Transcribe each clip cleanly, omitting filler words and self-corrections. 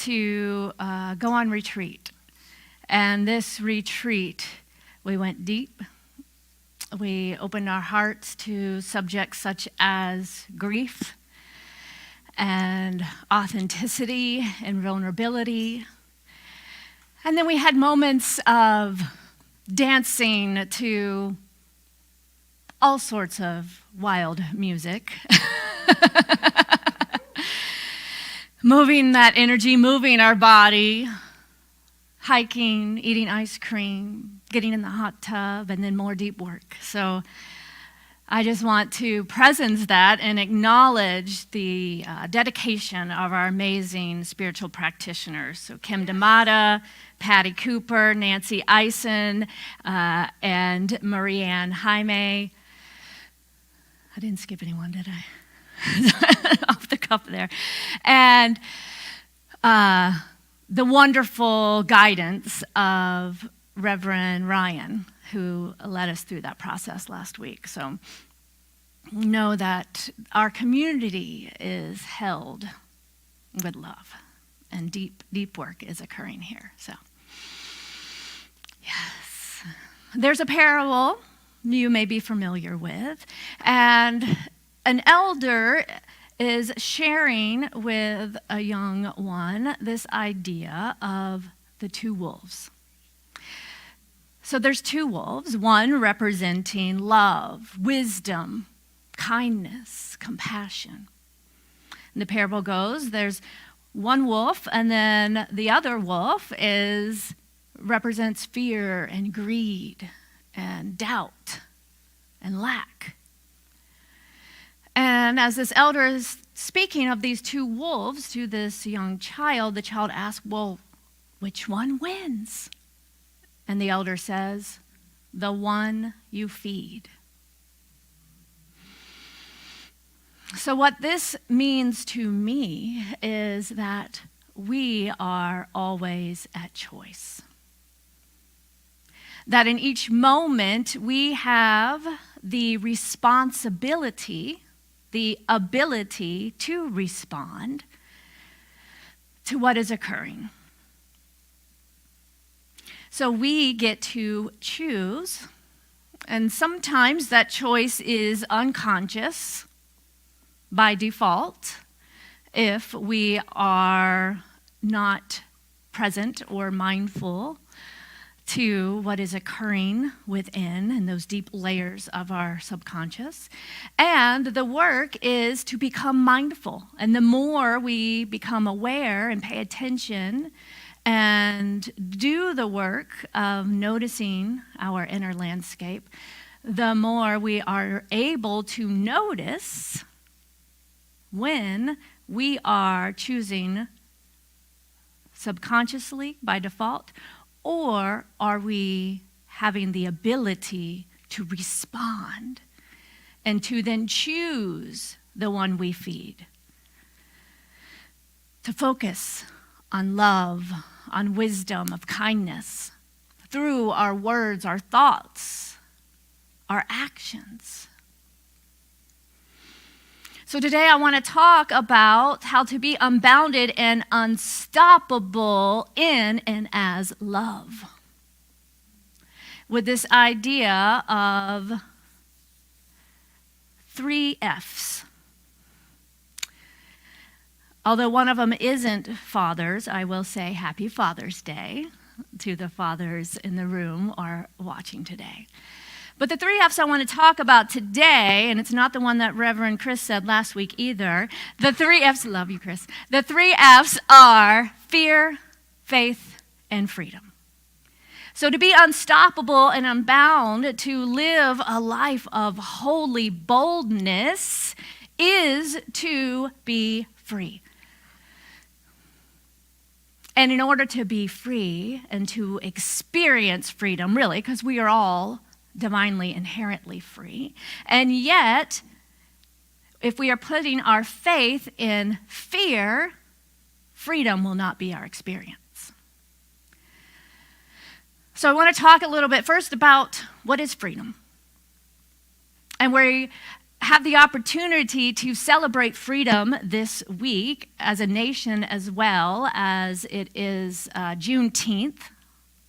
to go on retreat. And this retreat, we went deep. We opened our hearts to subjects such as grief and authenticity and vulnerability. And then we had moments of dancing to all sorts of wild music. Moving that energy, moving our body, hiking, eating ice cream, getting in the hot tub, and then more deep work. So I just want to presence that and acknowledge the dedication of our amazing spiritual practitioners. So Kim D'Amata, Patty Cooper, Nancy Eisen, and Marianne Jaime. I didn't skip anyone, did I? Off the cuff there. And the wonderful guidance of Reverend Ryan, who led us through that process last week. So know that our community is held with love, and deep work is occurring here. So, yes. There's a parable you may be familiar with, and an elder is sharing with a young one this idea of the two wolves. So there's two wolves, one representing love, wisdom, kindness, compassion. And the parable goes, there's one wolf, and then the other wolf represents fear and greed and doubt and lack. And as this elder is speaking of these two wolves to this young child, the child asks, well, which one wins? And the elder says, the one you feed. So what this means to me is that we are always at choice. That in each moment we have the responsibility, the ability to respond to what is occurring. So we get to choose, and sometimes that choice is unconscious by default if we are not present or mindful to what is occurring within and those deep layers of our subconscious. And the work is to become mindful. And the more we become aware and pay attention and do the work of noticing our inner landscape, the more we are able to notice when we are choosing subconsciously by default, or are we having the ability to respond and to then choose the one we feed? To focus on love, on wisdom, of kindness, through our words, our thoughts, our actions. So today I want to talk about how to be unbounded and unstoppable in and as love. With this idea of 3 F's. Although one of them isn't fathers, I will say Happy Father's Day to the fathers in the room or watching today. But the 3 F's I want to talk about today, and it's not the one that Reverend Chris said last week either. The 3 F's, love you, Chris. The 3 F's are fear, faith, and freedom. So to be unstoppable and unbound, to live a life of holy boldness, is to be free. And in order to be free and to experience freedom, really, because we are all divinely, inherently free. And yet, if we are putting our faith in fear, freedom will not be our experience. So I want to talk a little bit first about what is freedom. And have the opportunity to celebrate freedom this week as a nation, as well as it is Juneteenth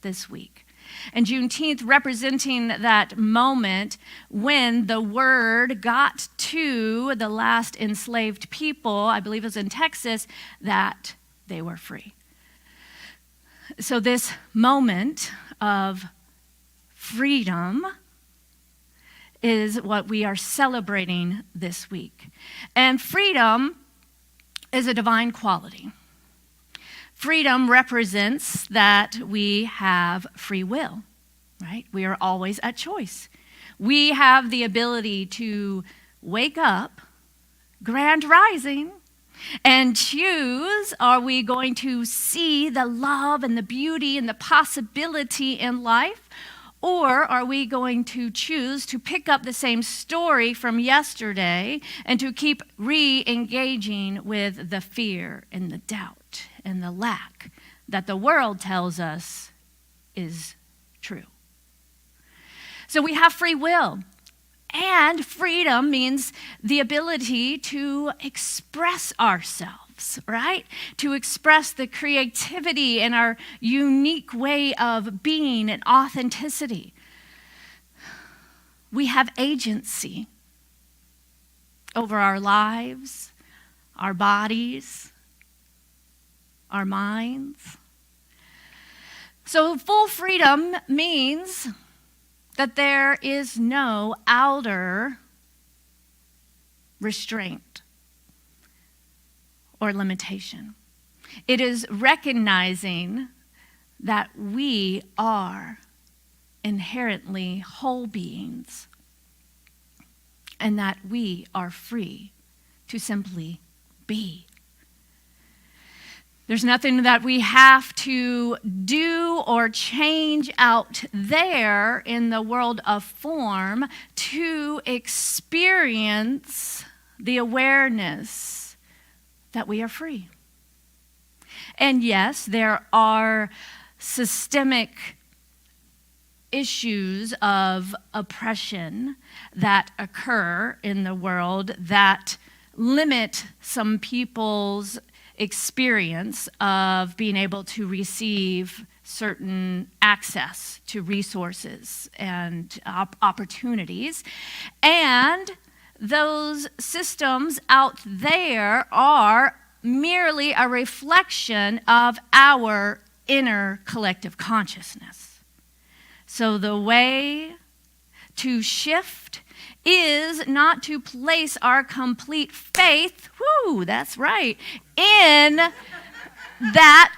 this week. And Juneteenth representing that moment when the word got to the last enslaved people, I believe it was in Texas, that they were free. So this moment of freedom is what we are celebrating this week. And freedom is a divine quality. Freedom represents that we have free will, right? We are always at choice. We have the ability to wake up, grand rising, and choose, are we going to see the love and the beauty and the possibility in life? Or are we going to choose to pick up the same story from yesterday and to keep re-engaging with the fear and the doubt and the lack that the world tells us is true? So we have free will. And freedom means the ability to express ourselves, right? To express the creativity and our unique way of being and authenticity. We have agency over our lives, our bodies, our minds. So full freedom means that there is no outer restraint or limitation. It is recognizing that we are inherently whole beings and that we are free to simply be. There's nothing that we have to do or change out there in the world of form to experience the awareness that we are free. And yes, there are systemic issues of oppression that occur in the world that limit some people's experience of being able to receive certain access to resources and opportunities. And those systems out there are merely a reflection of our inner collective consciousness. So the way to shift is not to place our complete faith, that's right, in that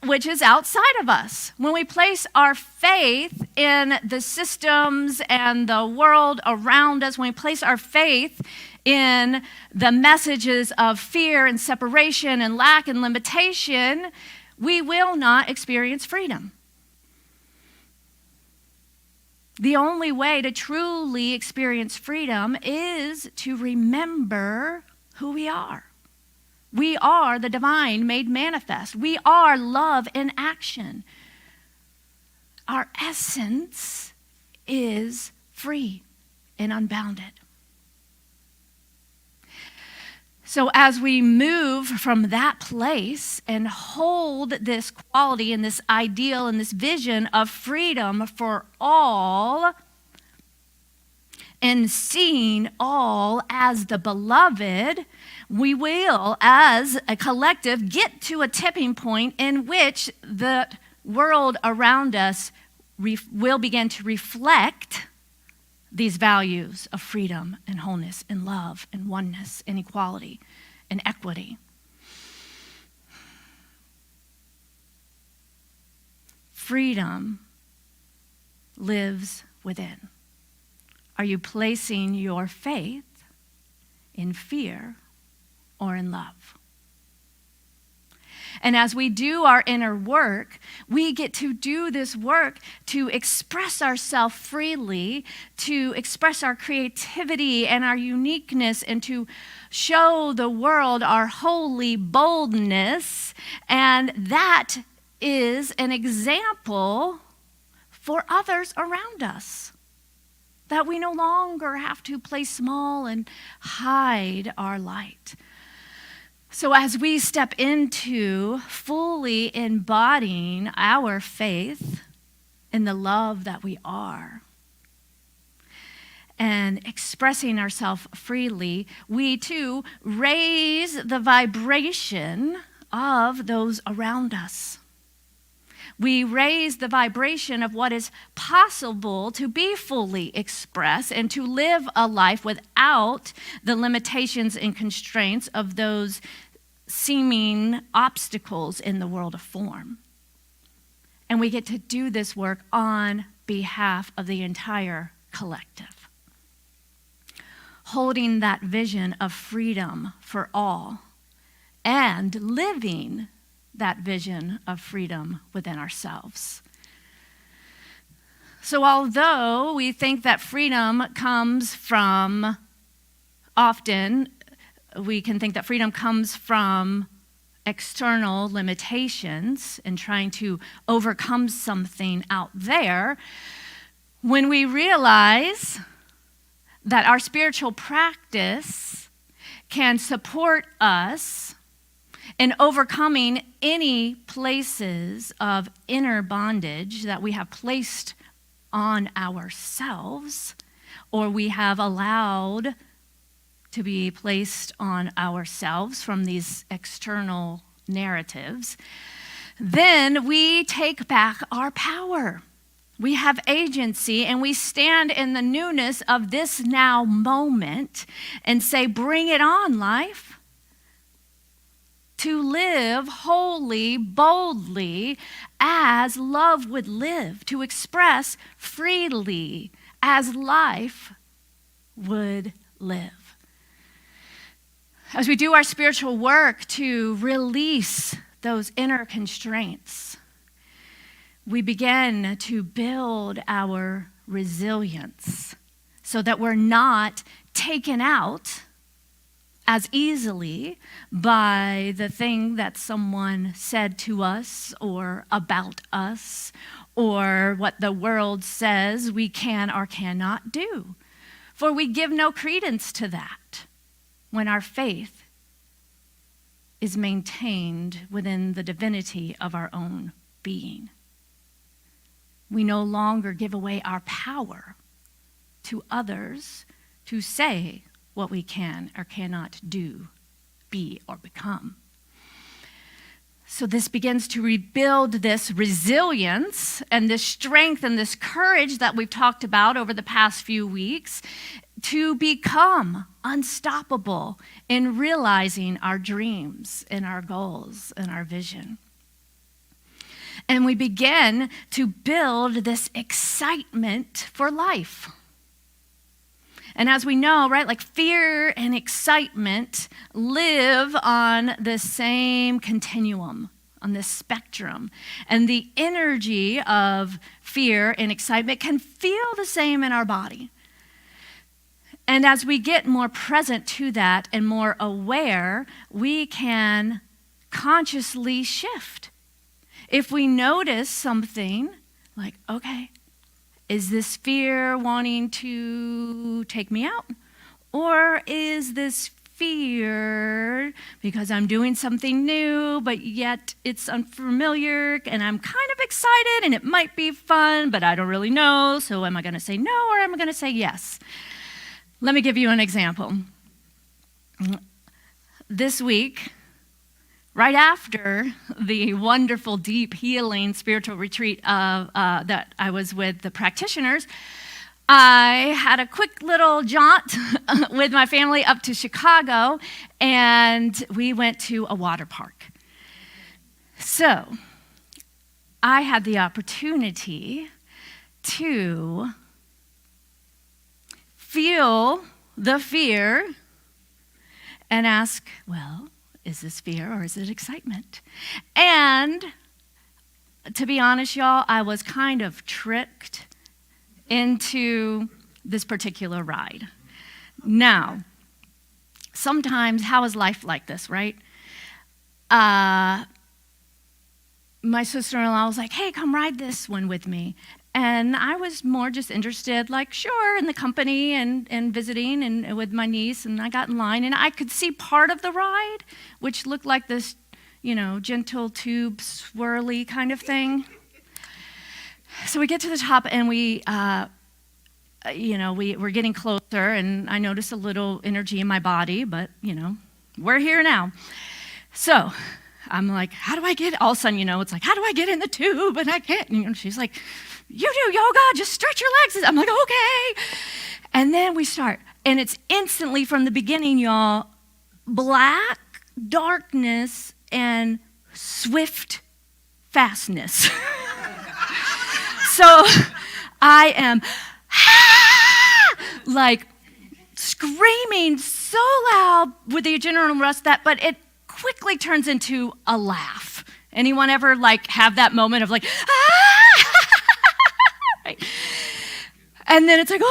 which is outside of us. When we place our faith in the systems and the world around us, when we place our faith in the messages of fear and separation and lack and limitation, we will not experience freedom. The only way to truly experience freedom is to remember who we are. We are the divine made manifest. We are love in action. Our essence is free and unbounded. So as we move from that place and hold this quality and this ideal and this vision of freedom for all, and seeing all as the beloved, we will, as a collective, get to a tipping point in which the world around us will begin to reflect these values of freedom and wholeness and love and oneness and equality and equity. Freedom lives within. Are you placing your faith in fear or in love? And as we do our inner work, we get to do this work to express ourselves freely, to express our creativity and our uniqueness, and to show the world our holy boldness. And that is an example for others around us. that we no longer have to play small and hide our light. So as we step into fully embodying our faith in the love that we are and expressing ourselves freely, we too raise the vibration of those around us. We raise the vibration of what is possible to be fully expressed and to live a life without the limitations and constraints of those seeming obstacles in the world of form. And we get to do this work on behalf of the entire collective, holding that vision of freedom for all and living that vision of freedom within ourselves. So although we think that freedom comes from, often we can think that freedom comes from external limitations and trying to overcome something out there, when we realize that our spiritual practice can support us in overcoming any places of inner bondage that we have placed on ourselves or we have allowed to be placed on ourselves from these external narratives, then we take back our power. We have agency and we stand in the newness of this now moment and say, bring it on, life. To live wholly, boldly, as love would live, to express freely as life would live. As we do our spiritual work to release those inner constraints, we begin to build our resilience so that we're not taken out as easily by the thing that someone said to us or about us or what the world says we can or cannot do. For we give no credence to that when our faith is maintained within the divinity of our own being. We no longer give away our power to others to say what we can or cannot do, be, or become. So this begins to rebuild this resilience and this strength and this courage that we've talked about over the past few weeks to become unstoppable in realizing our dreams and our goals and our vision. And we begin to build this excitement for life. And as we know, right, like fear and excitement live on the same continuum, on this spectrum. And the energy of fear and excitement can feel the same in our body. And as we get more present to that and more aware, we can consciously shift. If we notice something like, okay, is this fear wanting to take me out? Or is this fear because I'm doing something new, but yet it's unfamiliar and I'm kind of excited and it might be fun, but I don't really know. So am I going to say no or am I going to say yes? Let me give you an example. This week, right after the wonderful, deep, healing spiritual retreat that I was with the practitioners, I had a quick little jaunt with my family up to Chicago, and we went to a water park. So I had the opportunity to feel the fear and ask, well, is this fear or is it excitement? And to be honest, y'all, I was kind of tricked into this particular ride. Now, sometimes, how is life like this, right? my sister-in-law was like, hey, come ride this one with me. And I was more just interested, like, sure, in the company and visiting and with my niece. And I got in line, and I could see part of the ride, which looked like this, gentle tube swirly kind of thing. So we get to the top, and we're getting closer, and I notice a little energy in my body, but, we're here now. So I'm like, how do I get, all of a sudden, it's like, how do I get in the tube? And I can't, she's like, you do yoga, just stretch your legs. I'm like, okay. And then we start, and it's instantly from the beginning, y'all, black darkness and swift fastness. So I am like screaming so loud with the adrenaline rush but it quickly turns into a laugh. Anyone ever have that moment of right? And then it's like,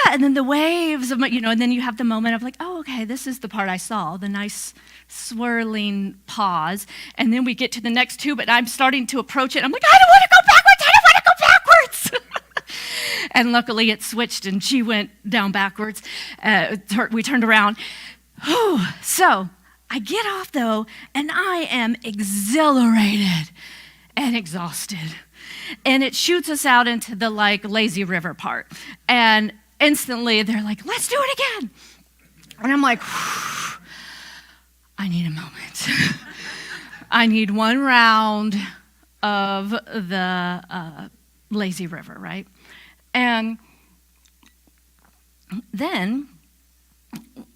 and then the waves of and then you have the moment of oh, okay, this is the part I saw, the nice swirling pause. And then we get to the next tube, and I'm starting to approach it. I'm like, I don't want to go backwards. I don't want to go backwards. And luckily it switched, and she went down backwards. We turned around. So I get off, though, and I am exhilarated and exhausted. And it shoots us out into the lazy river part. And instantly they're like, let's do it again. And I'm like, I need a moment. I need one round of the lazy river, right? And then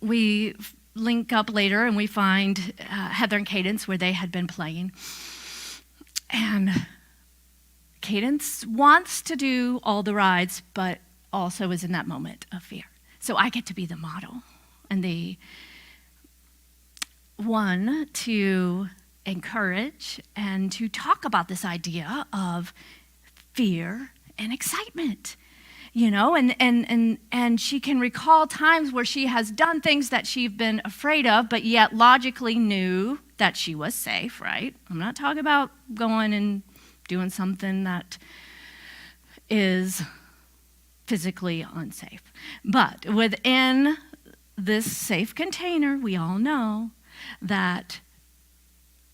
we link up later, and we find Heather and Cadence where they had been playing. And Cadence wants to do all the rides, but also is in that moment of fear. So I get to be the model and the one to encourage and to talk about this idea of fear and excitement. And she can recall times where she has done things that she's been afraid of, but yet logically knew that she was safe, right? I'm not talking about going and doing something that is physically unsafe. But within this safe container, we all know that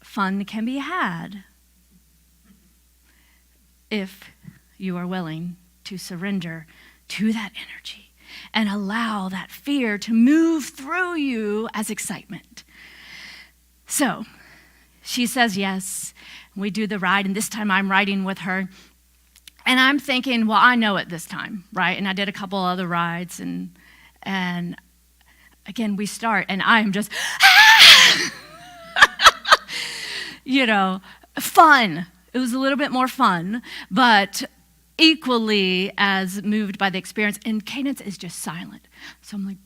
fun can be had if you are willing to surrender to that energy and allow that fear to move through you as excitement. So she says yes. We do the ride, and this time I'm riding with her. And I'm thinking, well, I know it this time, right? And I did a couple other rides, and again, we start, and I'm just, fun. It was a little bit more fun, but equally as moved by the experience. And Cadence is just silent. So I'm like,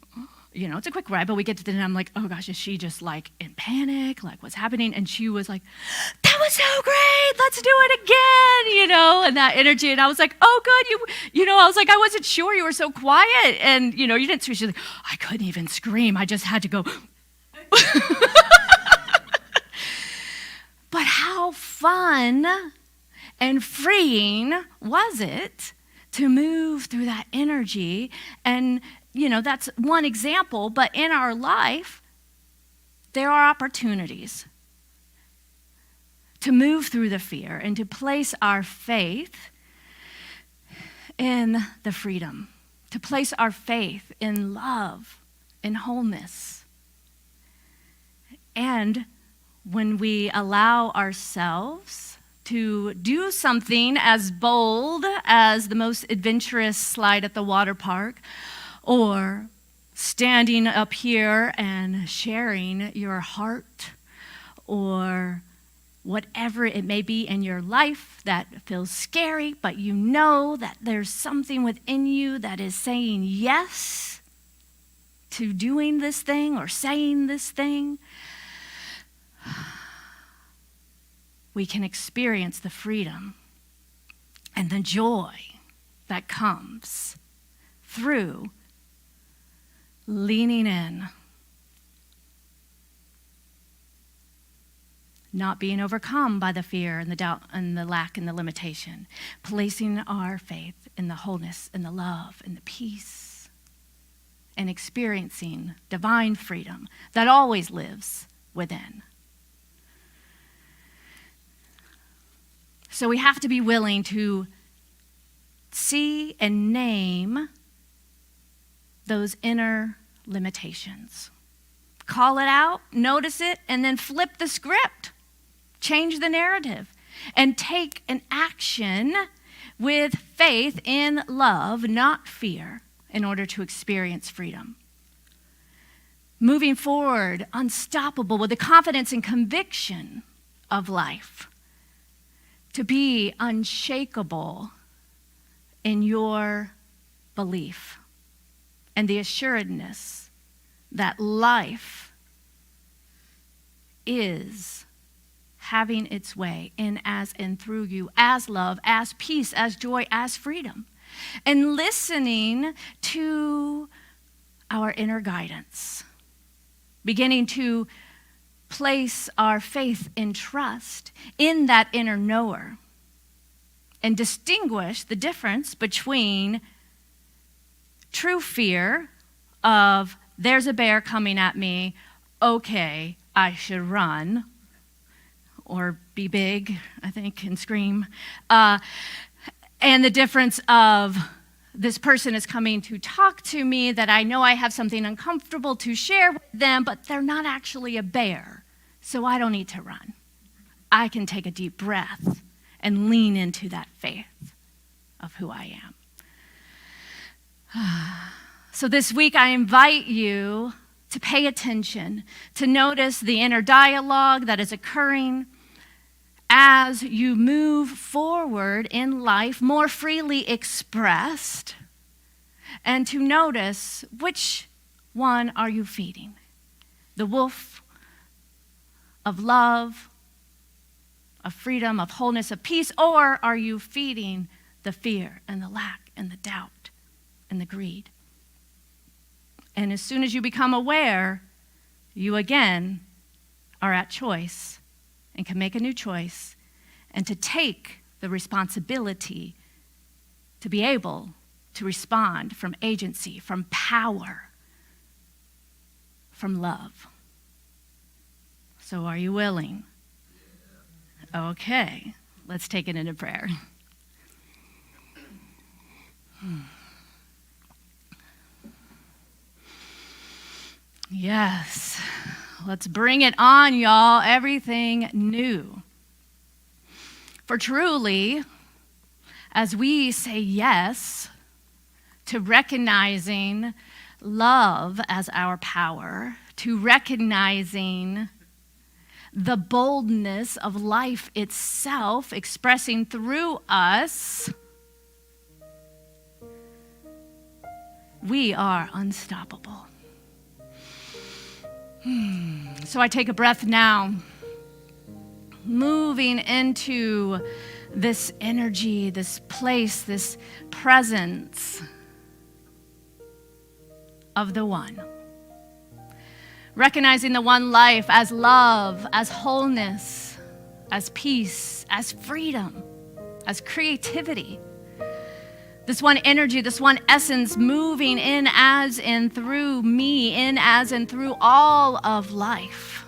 it's a quick ride, but we get to the end, I'm like, oh gosh, is she just in panic? What's happening? And she was like, that was so great, let's do it again, and that energy. And I was like, oh good, I was like, I wasn't sure, you were so quiet. And, you didn't scream. She's like, I couldn't even scream, I just had to go. But how fun and freeing was it to move through that energy? And that's one example, but in our life, there are opportunities to move through the fear and to place our faith in the freedom, to place our faith in love, in wholeness. And when we allow ourselves to do something as bold as the most adventurous slide at the water park, or standing up here and sharing your heart, or whatever it may be in your life that feels scary, but you know that there's something within you that is saying yes to doing this thing or saying this thing, we can experience the freedom and the joy that comes through leaning in, not being overcome by the fear and the doubt and the lack and the limitation, placing our faith in the wholeness and the love and the peace, and experiencing divine freedom that always lives within. So we have to be willing to see and name those inner limitations. Call it out, notice it, and then flip the script. Change the narrative and take an action with faith in love, not fear, in order to experience freedom. Moving forward, unstoppable, with the confidence and conviction of life. To be unshakable in your belief and the assuredness that life is having its way in, as, and through you, as love, as peace, as joy, as freedom. And listening to our inner guidance. Beginning to place our faith and trust in that inner knower. And distinguish the difference between true fear of, there's a bear coming at me, okay, I should run, or be big, I think, and scream. And the difference of, this person is coming to talk to me, that I know I have something uncomfortable to share with them, but they're not actually a bear, so I don't need to run. I can take a deep breath and lean into that faith of who I am. So this week I invite you to pay attention, to notice the inner dialogue that is occurring as you move forward in life, more freely expressed, and to notice, which one are you feeding? The wolf of love, of freedom, of wholeness, of peace, or are you feeding the fear and the lack and the doubt and the greed? And as soon as you become aware, you again are at choice and can make a new choice, and to take the responsibility to be able to respond from agency, from power, from love. So are you willing? Okay, let's take it into prayer. Yes. Let's bring it on, y'all. Everything new. For truly, as we say yes to recognizing love as our power, to recognizing the boldness of life itself expressing through us, we are unstoppable. So I take a breath now, moving into this energy, this place, this presence of the one. Recognizing the one life as love, as wholeness, as peace, as freedom, as creativity. This one energy, this one essence moving in as and through me, in as and through all of life.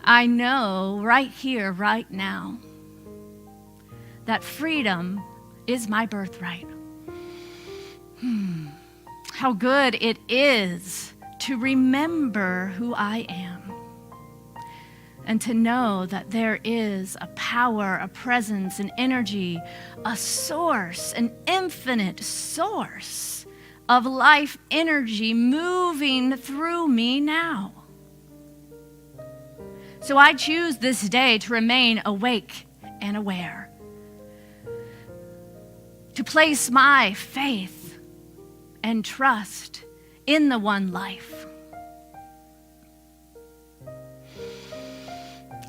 I know right here, right now, that freedom is my birthright. How good it is to remember who I am. And to know that there is a power, a presence, an energy, a source, an infinite source of life energy moving through me now. So I choose this day to remain awake and aware. To place my faith and trust in the one life.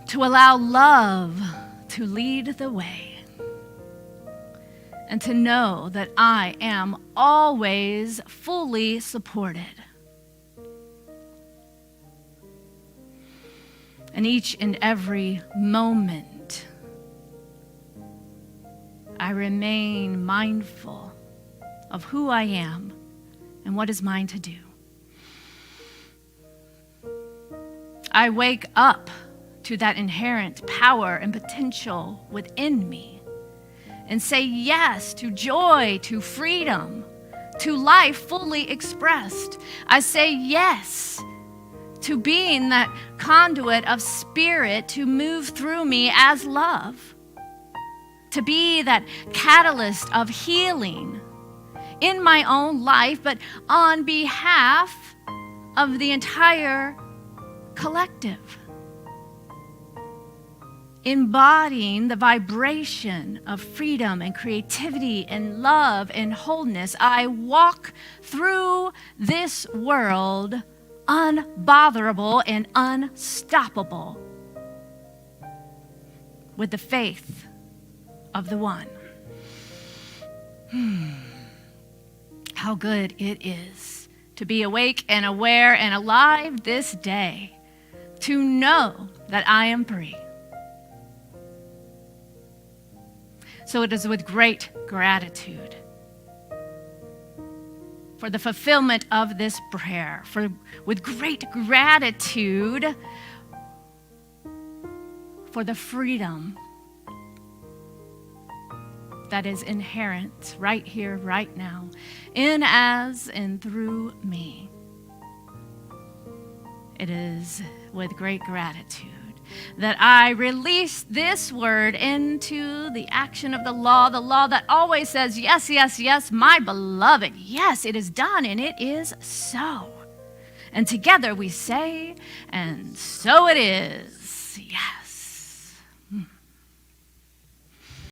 To allow love to lead the way, and to know that I am always fully supported. And each and every moment, I remain mindful of who I am and what is mine to do. I wake up to that inherent power and potential within me and say yes to joy, to freedom, to life fully expressed. I say yes to being that conduit of spirit to move through me as love, to be that catalyst of healing in my own life, but on behalf of the entire collective. Embodying the vibration of freedom and creativity and love and wholeness, I walk through this world unbotherable and unstoppable with the faith of the one. How good it is to be awake and aware and alive this day, to know that I am free. So it is with great gratitude for the fulfillment of this prayer, with great gratitude for the freedom that is inherent right here, right now, in, as, and through me. It is with great gratitude that I release this word into the action of the law that always says, yes, yes, yes, my beloved, yes, it is done, and it is so. And together we say, and so it is, yes.